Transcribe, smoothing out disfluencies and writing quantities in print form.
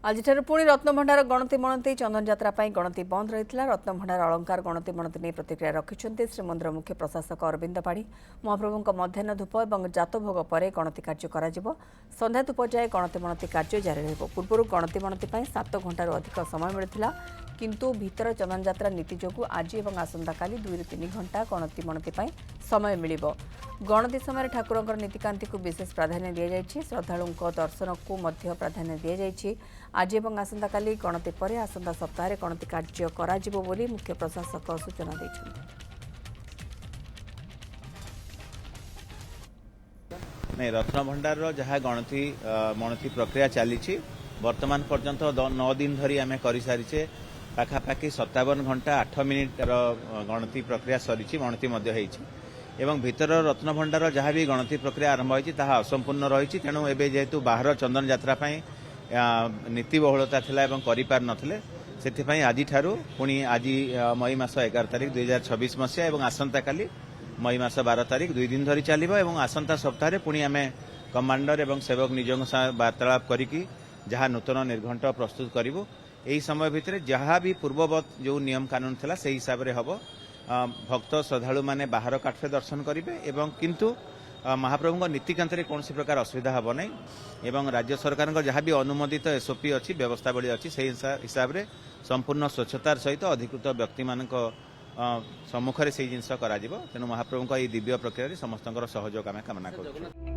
आज पुणी रत्नभंडार गणति मणति चंदन यात्रा गणति बंद रही रत्नभंडार अलंकार गणति मणति नहीं प्रतिक्रिया रखिंट श्रीमंदिर मुख्य प्रशासक अरविंद पाढ़ी। महाप्रभु मध्याह्न धूप और जातभोग पर गणति कार्य कर संध्या धूप जाए गणति मणति कार्य जारी पूर्व गणति मणति 7 घंटार अधिक समय मिलता किंतु भीतर चंदन यात्रा नीति जो आज और आसंता काली 2 ରୁ 3 घंटा गणति मणति समय मिल गणति समय ठाकुर नीतिकांति को विशेष प्राधान्य दि जाएगी। श्रद्धालुं दर्शन को मध्य प्राधान्य दि जाएगी। आज और आसंता काली गणति पर आसंता सप्ताह गणति कार्य करा बोली मुख्य प्रशासक सूचना देछन्ति। नहीं रत्नभंडार जहाँ गणति मणति प्रक्रिया चली वर्तमान पर्यंत 9 दिन धरी आम कर सारीचे पाखापाखि 57 घंटा 8 मिनिट गणति प्रक्रिया सरी गणति एवं भीतर रत्नभंडार जहाँ भी गणति प्रक्रिया आरंभ होती असंपूर्ण रही तेणु एवं जेहेतु बाहर चंदन यात्रा नीति बहुलता थिला एवं करिपार नथिले सेथिपई आजि ठारू पुणी आज मई मास 11 तारिख 2026 मसीहा एवं आसंता काली मई मास 12 तारिख 2 दिन धरी चलिबो एवं आसंता सप्ताह पुणी आमे कमांडर एवं सेवक निजों वार्तालाप करिकी जहाँ नूतन निर्घंट प्रस्तुत करूँ। यही समय भितर जहाँ भी पूर्ववत जो नियम कानून थिला से हिसाब से हम भक्त श्रद्धालु माने बाहर काठरे दर्शन करेंगे एवं किंतु महाप्रभु नीतिकांत कौन प्रकार असुविधा हम ना एवं राज्य सरकार जहाँ भी अनुमोदित एसओपी अच्छी व्यवस्थावली अच्छी से हिसाब से संपूर्ण स्वच्छतार सहित अधिकृत व्यक्ति मान सम्मुखें से जिनस तेणु महाप्रभु ये दिव्य प्रक्रिया समस्त सहयोग आम कामना करूँ।